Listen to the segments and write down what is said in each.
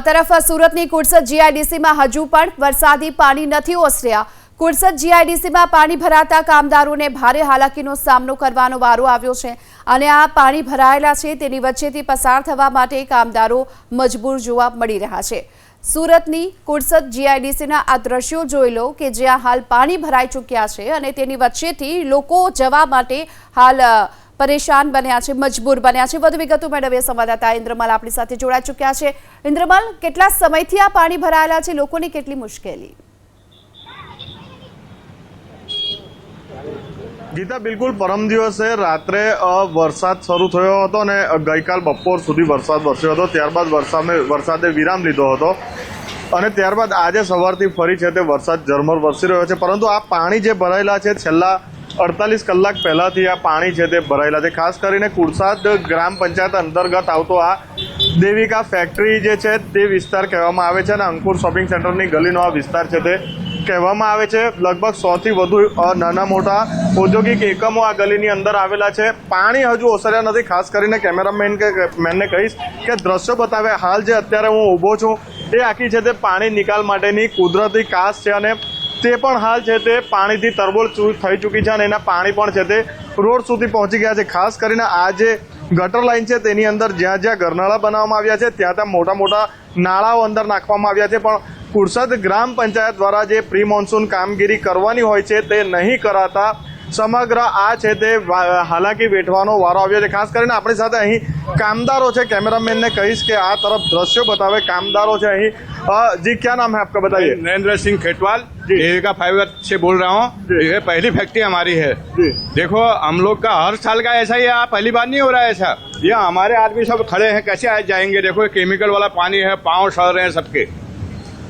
તરફ સુરતની કુડસદ જીઆઈડીસીમાં હજુ પણ વરસાદી પાણી નથી ઓસર્યા। કુડસદ જીઆઈડીસીમાં પાણી ભરાતા કામદારોને ભારે હાલાકીનો સામનો કરવાનો વારો આવ્યો છે અને આ પાણી ભરાયેલા છે તેની વચ્ચેથી પસાર થવા માટે કામદારો મજબૂર જોવા મળી રહ્યા છે। સુરતની કુડસદ જીઆઈડીસીના આ દ્રશ્યો જોઈ લો કે જ્યાં હાલ પાણી ભરાઈ ચૂક્યા છે અને તેની વચ્ચેથી લોકો જવા માટે હાલ परेशान बन्या छे, मजबूर बन्या छे। વધુ વિગતો મેળવીએ સંવાદદાતા ઇન્દ્રમલ આપણી સાથે જોડાઈ ચૂક્યા છે। ઇન્દ્રમલ, કેટલા સમયથી આ પાણી ભરાયેલા છે, લોકોની કેટલી મુશ્કેલી? ગીતા, બિલકુલ પરમ દિવસે રાત્રે વરસાદ શરૂ થયો હતો અને ગઈકાલ બપોર સુધી વરસાદ વરસ્યો હતો। ત્યારબાદ વરસાદે વિરામ લીધો હતો અને ત્યારબાદ આજે સવારથી ફરી છે તે વરસાદ ઝરમર વરસી રહ્યો છે। પરંતુ આ પાણી જે ભરાયેલા છે છેલ્લા 48 કલાક પહેલાથી આ પાણી છે તે ભરાયેલા છે। ખાસ કરીને કુડસદ ગ્રામ પંચાયત અંતર્ગત આવતો આ દેવિકા ફેક્ટરી જે છે તે વિસ્તાર કહેવામાં આવે છે અને અંકુર શોપિંગ સેન્ટરની ગલીનો આ વિસ્તાર છે તે કહેવામાં આવે છે। લગભગ 100થી વધુ નાના મોટા ઔદ્યોગિક એકમો આ ગલીની અંદર આવેલા છે। પાણી હજુ ઓસર્યા નથી। ખાસ કરીને કેમેરામેનને કહીશ કે દ્રશ્યો બતાવે। હાલ જે અત્યારે હું ઊભો છું એ આખી છે તે પાણી નિકાલ માટેની કુદરતી કાસ છે અને તે પણ હાલ છે તે પાણીથી તરબોળ થઈ ચૂકી છે અને એના પાણી પણ છે તે રોડ સુધી પહોંચી ગયા છે। ખાસ કરીને આ જે ગટર લાઇન છે તેની અંદર જ્યાં જ્યાં ગરનાળા બનાવવામાં આવ્યા છે ત્યાં ત્યાં મોટા મોટા નાળાઓ અંદર નાખવામાં આવ્યા છે। પણ કુડસદ ગ્રામ પંચાયત દ્વારા જે પ્રી મોન્સૂન કામગીરી કરવાની હોય છે તે નહીં કરાતા સમગ્ર આ છે તે હાલાકી વેઠવાનો વારો આવ્યો છે। ખાસ કરીને આપણી સાથે અહીં કામદારો છે। कैमरामैन ने कहीश कि आ तरफ दृश्य बतावे कामदारों છે અહીં। जी, क्या नाम है आपका, बताइए। नरेंद्र सिंह खेटवाल, देविका फाइबर से बोल रहा हूँ। ये पहली फैक्ट्री हमारी है। देखो, हम लोग का हर साल का ऐसा ही है, पहली बार नहीं हो रहा है ऐसा। ये हमारे आदमी सब खड़े हैं, कैसे आए जाएंगे? देखो, केमिकल वाला पानी है, पाँव सड़ रहे हैं सबके।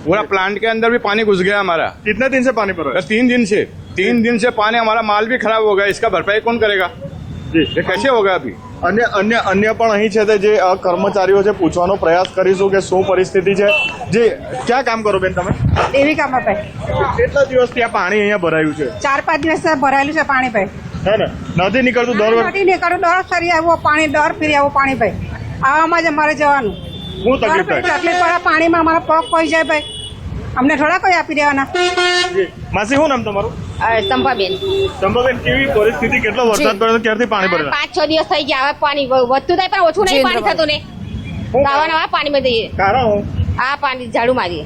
पूरा प्लांट के अंदर भी पानी घुस गया हमारा। कितने दिन से पानी भरा है? 3 दिन से। 3 दिन से पानी, हमारा माल भी खराब हो गया। इसका भरपाई कौन करेगा जी? ये कैसे होगा अभी? अन्य પણ અહીં છે તે જે કર્મચારીઓ છે પૂછવાનો પ્રયાસ કરીશું કે શું પરિસ્થિતિ છે। જે ક્યાં કામ કરો બેન તમે? દેવિકામાં ભાઈ। કેટલા દિવસથી આ પાણી અહીંયા ભરાયું છે? 4-5 દિવસ ભરાયેલું છે પાણી ભાઈ। હે ને, નથી નીકળતું દર નથી નીકળતું, દર ફરી આવો પાણી, દર ફરી આવો પાણી ભાઈ। આવામાં જ અમારે જવાનું। શું તકલીફ થાય? તકલીફ પડે પાણીમાં, અમારા પગ પડી જાય ભાઈ। અમને થોડા કોઈ આપી દેવાના। માસી, શું નામ તમારું? સંભાબેન। સંભાબેન, કેવી પરિસ્થિતિ, કેટલો વરસાદ પડ્યો, ક્યારથી પાણી ભરેલા? 5-6 દિવસ થઈ ગયા। હવે પાણી વધતું થાય પણ ઓછું નહીં પાણી થતું ને, ગાવાના આ પાણીમાં જઈએ। કારણ હું આ પાણી ઝાડુ મારીએ